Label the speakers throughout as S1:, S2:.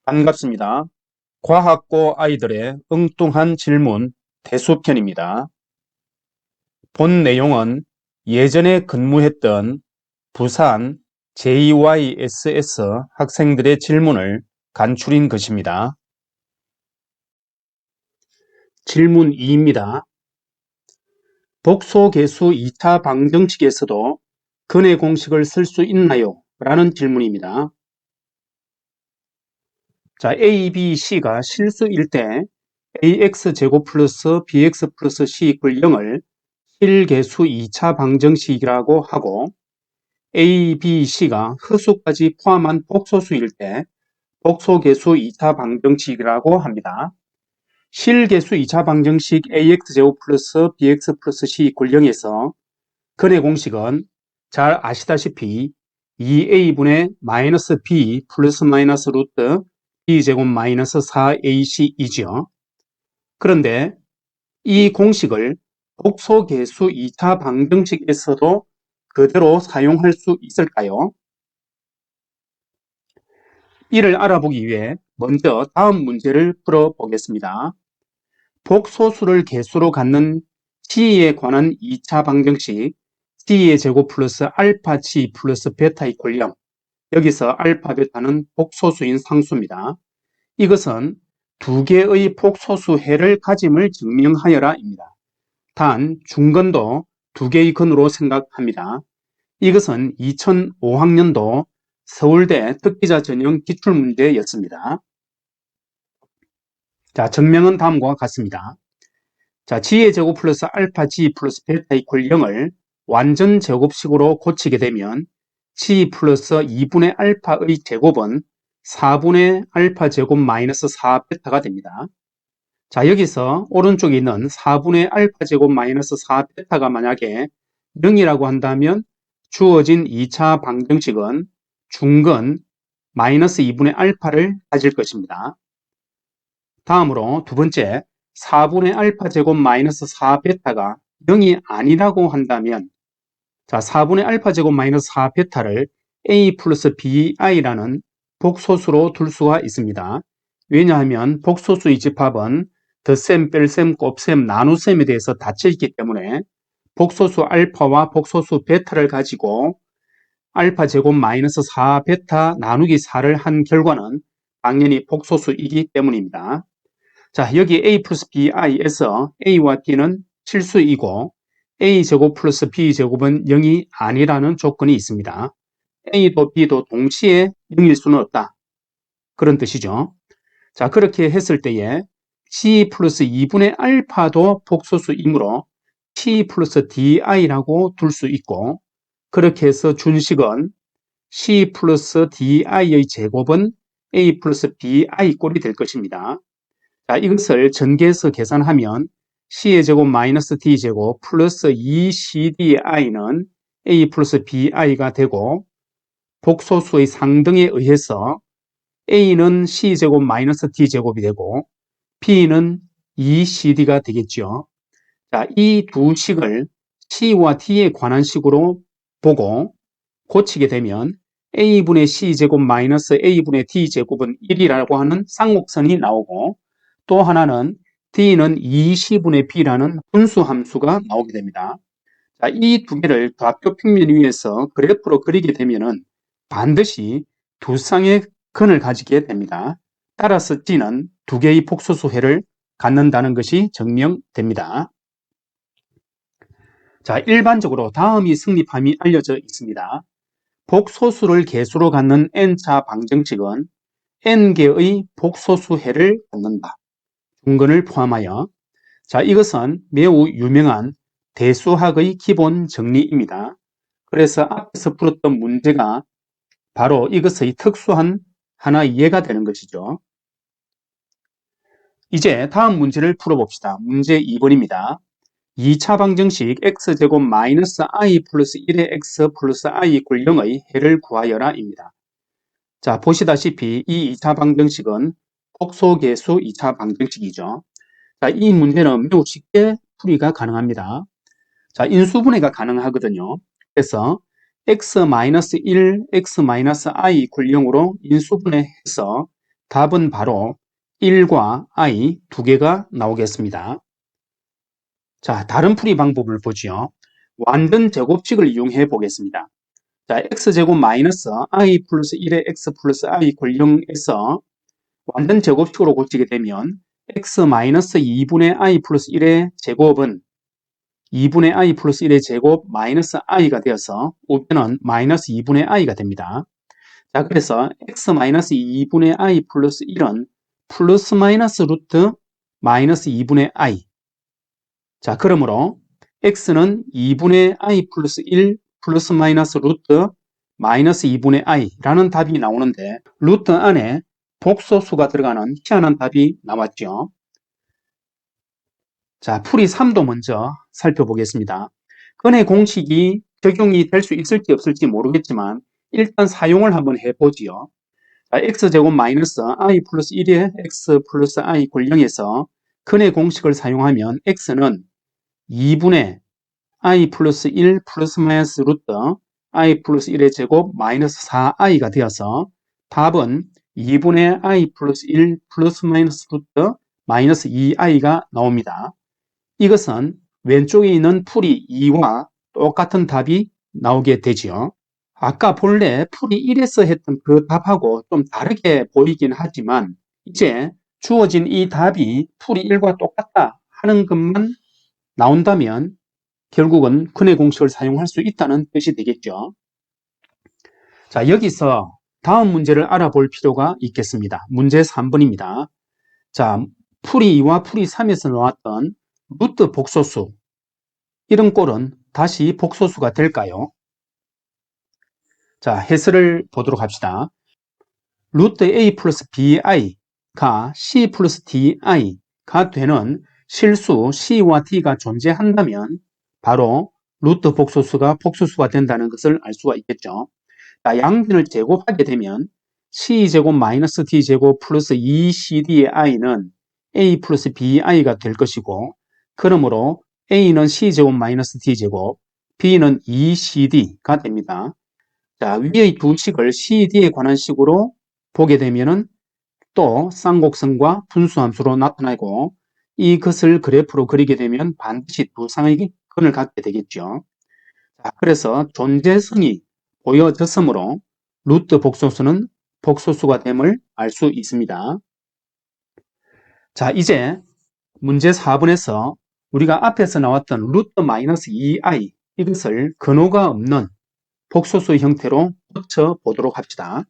S1: 반갑습니다. 과학고 아이들의 엉뚱한 질문 대수편입니다. 본 내용은 예전에 근무했던 부산 JYSS 학생들의 질문을 간추린 것입니다. 질문 2입니다. 복소계수 2차 방정식에서도 근의 공식을 쓸 수 있나요? 라는 질문입니다. 자, A, B, C가 실수일 때 AX제곱 플러스 BX 플러스 C 이퀄 0을 실계수 2차 방정식이라고 하고 A, B, C가 흡수까지 포함한 복소수일 때 복소계수 2차 방정식이라고 합니다. 실계수 2차 방정식 AX제곱 플러스 BX 플러스 C 이퀄 0에서 근의 공식은 잘 아시다시피 2A분의 마이너스 B 플러스 마이너스 루트 B제곱 마이너스 4AC이죠. 그런데 이 공식을 복소계수 2차 방정식에서도 그대로 사용할 수 있을까요? 이를 알아보기 위해 먼저 다음 문제를 풀어보겠습니다. 복소수를 개수로 갖는 C에 관한 2차 방정식 C의 제곱 플러스 알파 C 플러스 베타 이퀄 0. 여기서 알파 베타는 복소수인 상수입니다. 이것은 두 개의 복소수해를 가짐을 증명하여라입니다. 단 중근도 두 개의 근으로 생각합니다. 이것은 2005학년도 서울대 특기자 전형 기출문제였습니다. 자, 증명은 다음과 같습니다. 자, g의 제곱 플러스 알파 g 플러스 베타 이퀄 0을 완전 제곱식으로 고치게 되면 g 플러스 2분의 알파의 제곱은 4분의 알파 제곱 마이너스 4 베타가 됩니다. 자, 여기서 오른쪽에 있는 4분의 알파 제곱 마이너스 4 베타가 만약에 0이라고 한다면 주어진 2차 방정식은 중근 마이너스 2분의 알파를 가질 것입니다. 다음으로 두 번째 4분의 알파 제곱 마이너스 4 베타가 0이 아니라고 한다면 자 4분의 알파 제곱 마이너스 4 베타를 A 플러스 BI라는 복소수로 둘 수가 있습니다. 왜냐하면 복소수의 집합은 덧셈, 뺄셈, 곱셈, 나눗셈에 대해서 닫혀 있기 때문에 복소수 알파와 복소수 베타를 가지고 알파 제곱 마이너스 4 베타 나누기 4를 한 결과는 당연히 복소수이기 때문입니다. 자, 여기 A 플러스 BI에서 A와 B는 실수이고 A제곱 플러스 B제곱은 0이 아니라는 조건이 있습니다. A도 B도 동시에 0일 수는 없다. 그런 뜻이죠. 자, 그렇게 했을 때에 C 플러스 2분의 알파도 복소수이므로 C 플러스 DI라고 둘 수 있고 그렇게 해서 준식은 C 플러스 DI의 제곱은 A 플러스 BI 꼴이 될 것입니다. 자, 이것을 전개해서 계산하면 C의 제곱 마이너스 D제곱 플러스 2CDI는 A 플러스 BI가 되고 복소수의 상등에 의해서 A는 C제곱 마이너스 D제곱이 되고 B는 2CD가 되겠죠. 자, 이 두 식을 C와 D에 관한 식으로 보고 고치게 되면 A분의 C제곱 마이너스 A분의 D제곱은 1이라고 하는 쌍곡선이 나오고 또 하나는 D는 2C분의 B라는 분수 함수가 나오게 됩니다. 자, 이 두 개를 좌표 평면 위에서 그래프로 그리게 되면은 반드시 두 쌍의 근을 가지게 됩니다. 따라서 D는 두 개의 복소수해를 갖는다는 것이 증명됩니다. 자, 일반적으로 다음이 성립함이 알려져 있습니다. 복소수를 개수로 갖는 n차 방정식은 n개의 복소수해를 갖는다. 중근을 포함하여 자, 이것은 매우 유명한 대수학의 기본 정리입니다. 그래서 앞에서 풀었던 문제가 바로 이것의 특수한 하나의 예가 되는 것이죠. 이제 다음 문제를 풀어봅시다. 문제 2번입니다. 2차 방정식 x제곱 마이너스 i 플러스 1의 x 플러스 i 이퀄 0의 해를 구하여라 입니다. 자, 보시다시피 이 2차 방정식은 복소계수 2차 방정식이죠. 자, 이 문제는 매우 쉽게 풀이가 가능합니다. 자, 인수분해가 가능하거든요. 그래서 x-1, x-i 이퀄 0으로 인수분해해서 답은 바로 1과 i 두 개가 나오겠습니다. 자, 다른 풀이 방법을 보죠. 완전 제곱식을 이용해 보겠습니다. 자, x제곱 마이너스 i 플러스 1의 x 플러스 i 이퀄 0에서 완전 제곱식으로 고치게 되면 x 마이너스 2분의 i 플러스 1의 제곱은 2분의 i 플러스 1의 제곱 마이너스 i가 되어서 우변은 마이너스 2분의 i가 됩니다. 자, 그래서 x 마이너스 2분의 i 플러스 1은 플러스 마이너스 루트 마이너스 2분의 i. 자, 그러므로 x는 2분의 i 플러스 1 플러스 마이너스 루트 마이너스 2분의 i 라는 답이 나오는데 루트 안에 복소수가 들어가는 희한한 답이 나왔죠. 자, 풀이 3도 먼저 살펴보겠습니다. 근의 공식이 적용이 될 수 있을지 없을지 모르겠지만 일단 사용을 한번 해보지요. 자, x제곱 마이너스 i 플러스 1의 x 플러스 i 이퀄 0에서 근의 공식을 사용하면 x는 2분의 i 플러스 1 플러스 마이너스 루트 i 플러스 1의 제곱 마이너스 4i가 되어서 답은 2분의 i 플러스 1 플러스 마이너스 루트 마이너스 2i가 나옵니다. 이것은 왼쪽에 있는 풀이 2와 똑같은 답이 나오게 되지요. 아까 본래 풀이 1에서 했던 그 답하고 좀 다르게 보이긴 하지만 이제 주어진 이 답이 풀이 1과 똑같다 하는 것만 나온다면 결국은 근의 공식을 사용할 수 있다는 뜻이 되겠죠. 자, 여기서 다음 문제를 알아볼 필요가 있겠습니다. 문제 3번입니다. 자, 풀이 2와 풀이 3에서 나왔던 루트 복소수, 이런 꼴은 다시 복소수가 될까요? 자, 해설을 보도록 합시다. 루트 a 플러스 bi가 c 플러스 di가 되는 실수 c와 d가 존재한다면 바로 루트 복소수가 복소수가 된다는 것을 알 수가 있겠죠. 자, 양변을 제곱하게 되면 c제곱 마이너스 d제곱 플러스 2cd의 i는 a 플러스 bi가 될 것이고, 그러므로 a는 c제곱 마이너스 d제곱, b는 2cd가 됩니다. 자, 위의 두 식을 cd에 관한 식으로 보게 되면은 또 쌍곡선과 분수함수로 나타나고, 이것을 그래프로 그리게 되면 반드시 두 쌍의 근을 갖게 되겠죠. 자, 그래서 존재성이 보여졌으므로 루트 복소수는 복소수가 됨을 알 수 있습니다. 자, 이제 문제 4번에서 우리가 앞에서 나왔던 루트 마이너스 2i, 이것을 근호가 없는 복소수 형태로 고쳐 보도록 합시다.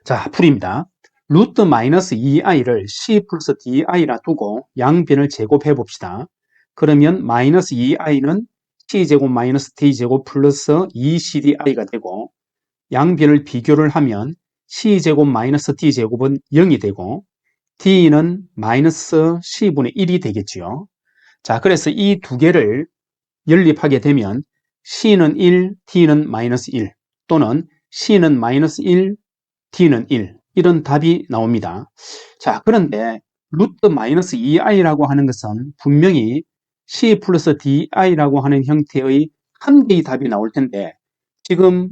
S1: 자, 풀입니다. 루트 마이너스 2i를 c 플러스 di라 두고 양변을 제곱해 봅시다. 그러면 마이너스 2i는 c제곱 마이너스 d제곱 플러스 2cdi가 되고, 양변을 비교를 하면 c제곱 마이너스 d제곱은 0이 되고 d는 마이너스 c분의 1이 되겠지요. 자, 그래서 이 두 개를 연립하게 되면 c는 1, d는 마이너스 1, 또는 c는 마이너스 1, d는 1, 이런 답이 나옵니다. 자, 그런데 루트 마이너스 2i라고 하는 것은 분명히 c 플러스 di라고 하는 형태의 한 개의 답이 나올 텐데 지금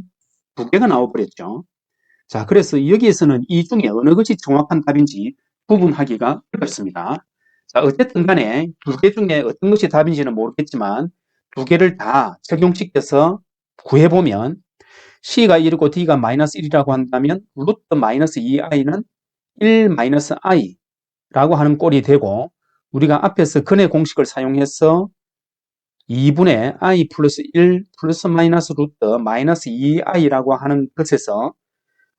S1: 두 개가 나와버렸죠. 자, 그래서 여기에서는 이 중에 어느 것이 정확한 답인지 구분하기가 어렵습니다. 자, 어쨌든 간에 두 개 중에 어떤 것이 답인지는 모르겠지만 두 개를 다 적용시켜서 구해보면 c가 1이고 d가 마이너스 1이라고 한다면 루트 마이너스 2i는 1 마이너스 i라고 하는 꼴이 되고, 우리가 앞에서 근의 공식을 사용해서 2분의 i 플러스 1 플러스 마이너스 루트 마이너스 2i라고 하는 것에서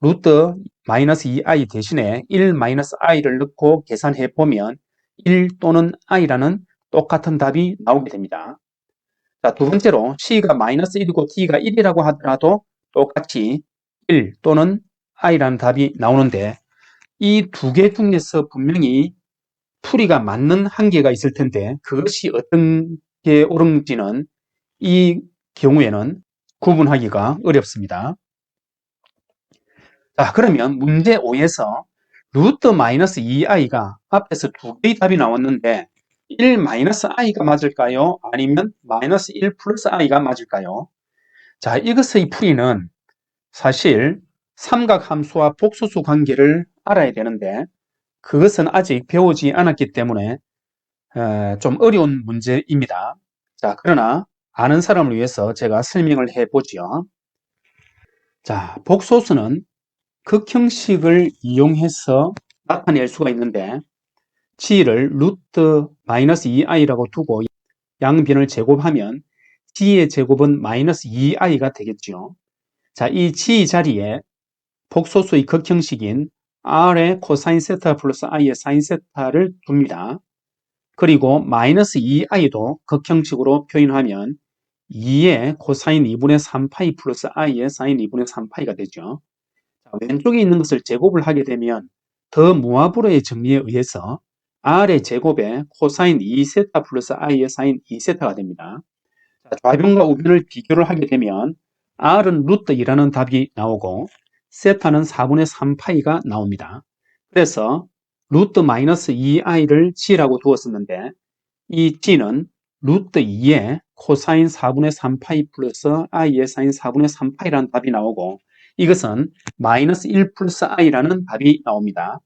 S1: 루트 마이너스 2i 대신에 1 마이너스 i를 넣고 계산해 보면 1 또는 i라는 똑같은 답이 나오게 됩니다. 자, 두 번째로 c가 마이너스 1이고 d가 1이라고 하더라도 똑같이 1 또는 i라는 답이 나오는데, 이 두 개 중에서 분명히 풀이가 맞는 한계가 있을 텐데 그것이 어떤 게 옳은지는 이 경우에는 구분하기가 어렵습니다. 자, 그러면 문제 5에서 루트 마이너스 2i가 앞에서 두 개의 답이 나왔는데 1 마이너스 i가 맞을까요? 아니면 마이너스 1 플러스 i가 맞을까요? 자, 이것의 풀이는 사실 삼각함수와 복소수 관계를 알아야 되는데 그것은 아직 배우지 않았기 때문에 좀 어려운 문제입니다. 자, 그러나 아는 사람을 위해서 제가 설명을 해보죠. 자, 복소수는 극형식을 이용해서 나타낼 수가 있는데 g를 루트 마이너스 2i라고 두고 양변을 제곱하면 g의 제곱은 마이너스 2i가 되겠죠. 자, 이 g 자리에 복소수의 극형식인 r의 코사인 세타 플러스 i의 사인 세타를 둡니다. 그리고 마이너스 2i도 극형식으로 표현하면 2의 코사인 2분의 3파이 플러스 i의 사인 2분의 3파이가 되죠. 자, 왼쪽에 있는 것을 제곱을 하게 되면 더 무하브로의 정리에 의해서 r의 제곱에 코사인 2세타 플러스 i의 사인 2세타가 됩니다. 자, 좌변과 우변을 비교를 하게 되면 r은 루트 2라는 답이 나오고 세타는 4분의 3파이가 나옵니다. 그래서 루트 마이너스 2i를 g라고 두었었는데 이 g는 루트 2의 코사인 4분의 3파이 플러스 i의 사인 4분의 3파이라는 답이 나오고 이것은 마이너스 1 플러스 i라는 답이 나옵니다.